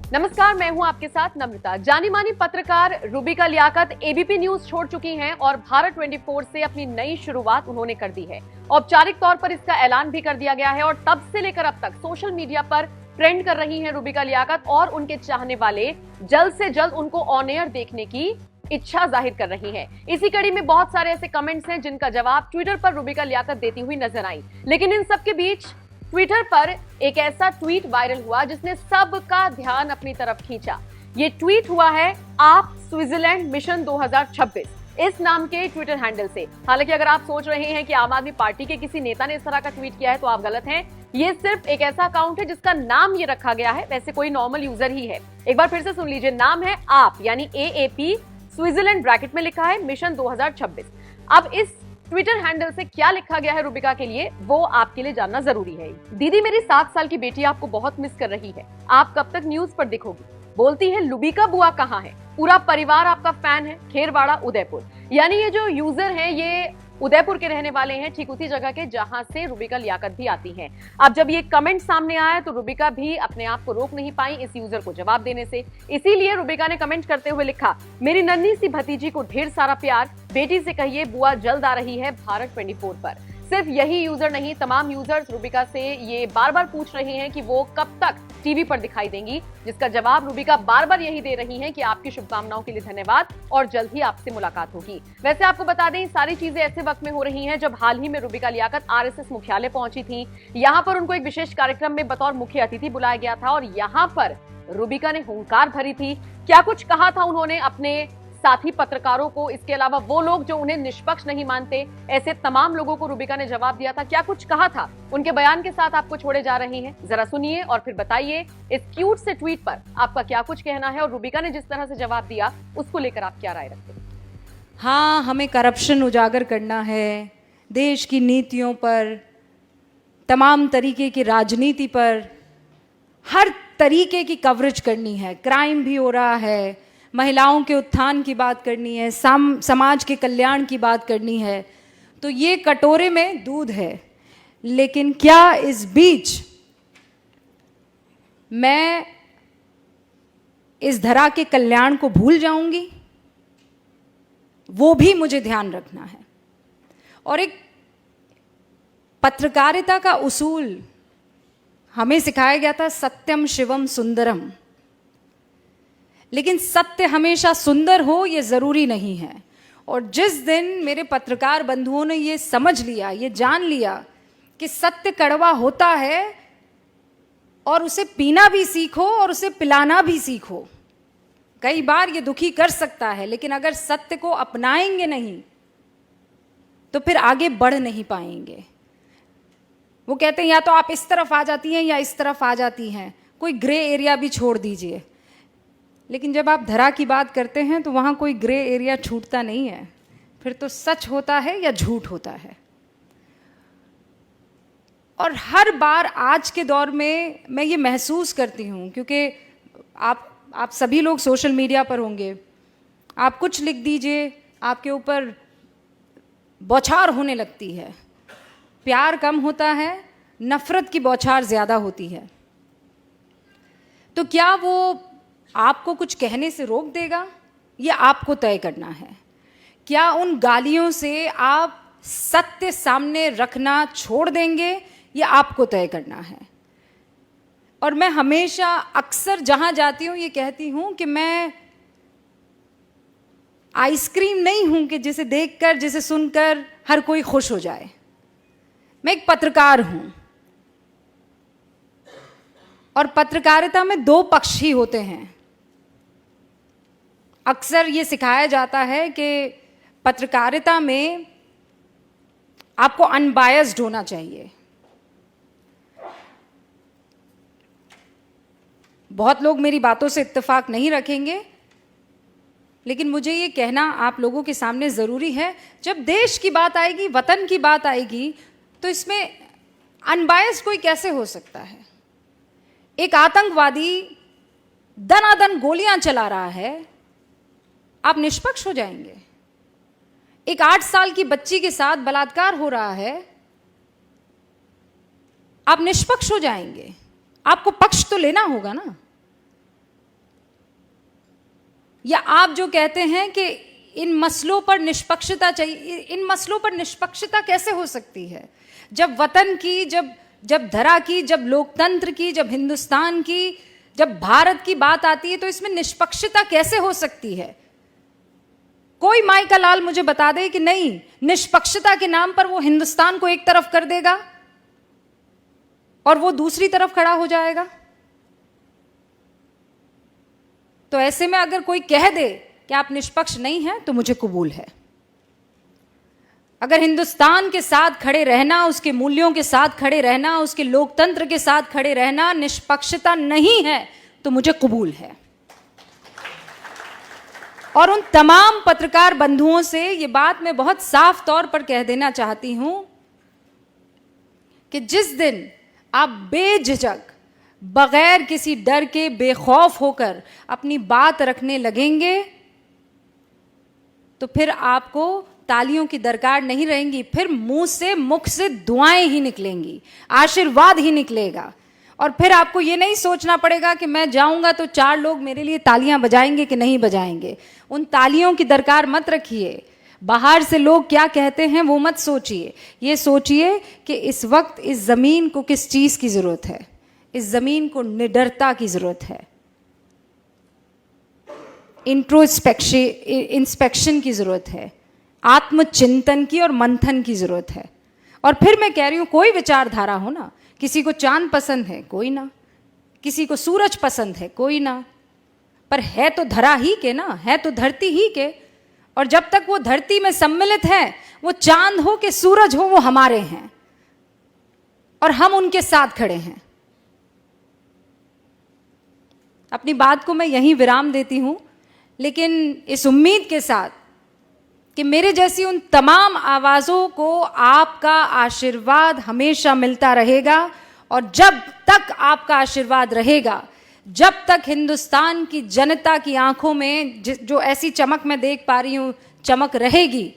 नमस्कार, मैं हूं आपके साथ नम्रता। जानी मानी पत्रकार रूबिका लियाकत एबीपी न्यूज छोड़ चुकी हैं और भारत 24 से अपनी नई शुरुआत उन्होंने कर दी है। औपचारिक तौर पर इसका ऐलान भी कर दिया गया है और तब से लेकर अब तक सोशल मीडिया पर ट्रेंड कर रही हैं रूबिका लियाकत और उनके चाहने वाले जल्द से जल्द उनको ऑन एयर देखने की इच्छा जाहिर कर रही हैं। इसी कड़ी में बहुत सारे ऐसे कमेंट्स हैं जिनका जवाब ट्विटर पर रूबिका लियाकत देती हुई नजर आई। लेकिन इन सबके बीच ट्विटर पर एक ऐसा ट्वीट वायरल हुआ जिसने सबका ध्यान अपनी तरफ खींचा। ये ट्वीट हुआ है आप स्विट्जरलैंड मिशन 2026 इस नाम के ट्विटर हैंडल से। हालांकि अगर आप सोच रहे हैं कि आम आदमी पार्टी के किसी नेता ने इस तरह का ट्वीट किया है तो आप गलत हैं। ये सिर्फ एक ऐसा अकाउंट है जिसका नाम ये रखा गया है, वैसे कोई नॉर्मल यूजर ही है। एक बार फिर से सुन लीजिए, नाम है आप यानी AAP, स्विट्जरलैंड ब्रैकेट में लिखा है मिशन 2026। अब इस ट्विटर हैंडल से क्या लिखा गया है रूबिका के लिए वो आपके लिए जानना जरूरी है। दीदी, मेरी 7 साल की बेटी आपको बहुत मिस कर रही है, आप कब तक न्यूज पर दिखोगी? बोलती है लुबिका बुआ कहाँ है? पूरा परिवार आपका फैन है, खेरवाड़ा उदयपुर। यानी ये जो यूजर है ये उदयपुर के रहने वाले हैं, ठीक उसी जगह के जहां से रूबिका लियाकत भी आती हैं। अब जब ये कमेंट सामने आया तो रूबिका भी अपने आप को रोक नहीं पाई इस यूजर को जवाब देने से। इसीलिए रूबिका ने कमेंट करते हुए लिखा, मेरी नन्ही सी भतीजी को ढेर सारा प्यार, बेटी से कहिए बुआ जल्द आ रही है भारत 24 पर। सिर्फ यही यूजर नहीं, तमाम यूजर्स रूबिका से ये बार बार पूछ रहे हैं कि वो कब तक टीवी पर दिखाई देंगी, जिसका जवाब रूबिका बार बार यही दे रही हैं कि आपकी शुभकामनाओं के लिए धन्यवाद और जल्द ही आपसे मुलाकात होगी। वैसे आपको बता दें, सारी चीजें ऐसे वक्त में हो रही हैं जब हाल ही में रूबिका लियाकत RSS मुख्यालय पहुंची थी। यहां पर उनको एक विशेष कार्यक्रम में बतौर मुख्य अतिथि बुलाया गया था और यहां पर रूबिका ने हुंकार भरी थी। क्या कुछ कहा था उन्होंने अपने साथी पत्रकारों को, इसके अलावा वो लोग जो उन्हें निष्पक्ष नहीं मानते, ऐसे तमाम लोगों को रूबिका ने जवाब दिया था। क्या कुछ कहा था, उनके बयान के साथ आपको छोड़े जा रहे हैं, जरा सुनिए और फिर बताइए इस क्यूट से ट्वीट पर आपका क्या कुछ कहना है और रूबिका ने जिस तरह से जवाब दिया उसको लेकर आप क्या राय रखते हैं? हाँ, हमें करप्शन उजागर करना है, देश की नीतियों पर, तमाम तरीके की राजनीति पर, हर तरीके की कवरेज करनी है। क्राइम भी हो रहा है, महिलाओं के उत्थान की बात करनी है, समाज के कल्याण की बात करनी है। तो ये कटोरे में दूध है। लेकिन क्या इस बीच मैं इस धरा के कल्याण को भूल जाऊंगी? वो भी मुझे ध्यान रखना है। और एक पत्रकारिता का उसूल हमें सिखाया गया था, सत्यम शिवम सुंदरम। लेकिन सत्य हमेशा सुंदर हो ये ज़रूरी नहीं है। और जिस दिन मेरे पत्रकार बंधुओं ने ये समझ लिया, ये जान लिया कि सत्य कड़वा होता है और उसे पीना भी सीखो और उसे पिलाना भी सीखो। कई बार ये दुखी कर सकता है, लेकिन अगर सत्य को अपनाएंगे नहीं तो फिर आगे बढ़ नहीं पाएंगे। वो कहते हैं या तो आप इस तरफ आ जाती हैं या इस तरफ आ जाती हैं, कोई ग्रे एरिया भी छोड़ दीजिए। लेकिन जब आप धरा की बात करते हैं तो वहाँ कोई ग्रे एरिया छूटता नहीं है, फिर तो सच होता है या झूठ होता है। और हर बार आज के दौर में मैं ये महसूस करती हूँ, क्योंकि आप सभी लोग सोशल मीडिया पर होंगे, आप कुछ लिख दीजिए, आपके ऊपर बौछार होने लगती है। प्यार कम होता है, नफरत की बौछार ज़्यादा होती है। तो क्या वो आपको कुछ कहने से रोक देगा? ये आपको तय करना है। क्या उन गालियों से आप सत्य सामने रखना छोड़ देंगे? ये आपको तय करना है। और मैं हमेशा अक्सर जहां जाती हूं ये कहती हूं कि मैं आइसक्रीम नहीं हूं कि जिसे देखकर, जिसे सुनकर हर कोई खुश हो जाए। मैं एक पत्रकार हूं और पत्रकारिता में 2 पक्ष ही होते हैं। अक्सर ये सिखाया जाता है कि पत्रकारिता में आपको अनबायस्ड होना चाहिए। बहुत लोग मेरी बातों से इत्तेफाक नहीं रखेंगे, लेकिन मुझे ये कहना आप लोगों के सामने ज़रूरी है। जब देश की बात आएगी, वतन की बात आएगी, तो इसमें अनबायस्ड कोई कैसे हो सकता है? एक आतंकवादी दनादन गोलियां चला रहा है, आप निष्पक्ष हो जाएंगे? एक 8 साल की बच्ची के साथ बलात्कार हो रहा है, आप निष्पक्ष हो जाएंगे? आपको पक्ष तो लेना होगा ना। या आप जो कहते हैं कि इन मसलों पर निष्पक्षता चाहिए, इन मसलों पर निष्पक्षता कैसे हो सकती है? जब वतन की, जब धरा की, जब लोकतंत्र की, जब हिंदुस्तान की, जब भारत की बात आती है तो इसमें निष्पक्षता कैसे हो सकती है? कोई माई का लाल मुझे बता दे कि नहीं, निष्पक्षता के नाम पर वो हिंदुस्तान को एक तरफ कर देगा और वो दूसरी तरफ खड़ा हो जाएगा। तो ऐसे में अगर कोई कह दे कि आप निष्पक्ष नहीं हैं तो मुझे कबूल है। अगर हिंदुस्तान के साथ खड़े रहना, उसके मूल्यों के साथ खड़े रहना, उसके लोकतंत्र के साथ खड़े रहना निष्पक्षता नहीं है तो मुझे कबूल है। और उन तमाम पत्रकार बंधुओं से ये बात मैं बहुत साफ तौर पर कह देना चाहती हूं कि जिस दिन आप बेझिझक, बगैर किसी डर के, बेखौफ होकर अपनी बात रखने लगेंगे तो फिर आपको तालियों की दरकार नहीं रहेंगी, फिर मुख से दुआएं ही निकलेंगी, आशीर्वाद ही निकलेगा। और फिर आपको ये नहीं सोचना पड़ेगा कि मैं जाऊंगा तो 4 लोग मेरे लिए तालियां बजाएंगे कि नहीं बजाएंगे। उन तालियों की दरकार मत रखिए। बाहर से लोग क्या कहते हैं वो मत सोचिए। ये सोचिए कि इस वक्त इस जमीन को किस चीज की जरूरत है। इस जमीन को निडरता की जरूरत है, इंस्पेक्शन की जरूरत है, आत्मचिंतन की और मंथन की जरूरत है। और फिर मैं कह रही हूं, कोई विचारधारा हो ना, किसी को चांद पसंद है, कोई ना, किसी को सूरज पसंद है, कोई ना, पर है तो धरा ही के ना, है तो धरती ही के। और जब तक वो धरती में सम्मिलित है, वो चांद हो कि सूरज हो, वो हमारे हैं और हम उनके साथ खड़े हैं। अपनी बात को मैं यहीं विराम देती हूं, लेकिन इस उम्मीद के साथ कि मेरे जैसी उन तमाम आवाज़ों को आपका आशीर्वाद हमेशा मिलता रहेगा। और जब तक आपका आशीर्वाद रहेगा, जब तक हिंदुस्तान की जनता की आंखों में जो ऐसी चमक मैं देख पा रही हूं, चमक रहेगी,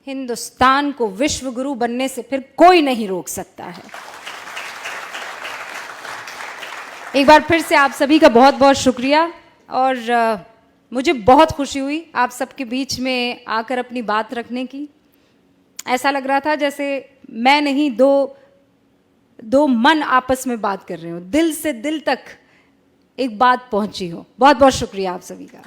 हिंदुस्तान को विश्व गुरु बनने से फिर कोई नहीं रोक सकता है। एक बार फिर से आप सभी का बहुत बहुत शुक्रिया। और मुझे बहुत खुशी हुई आप सबके बीच में आकर अपनी बात रखने की। ऐसा लग रहा था जैसे मैं नहीं, दो मन आपस में बात कर रहे हो, दिल से दिल तक एक बात पहुंची हो। बहुत बहुत शुक्रिया आप सभी का।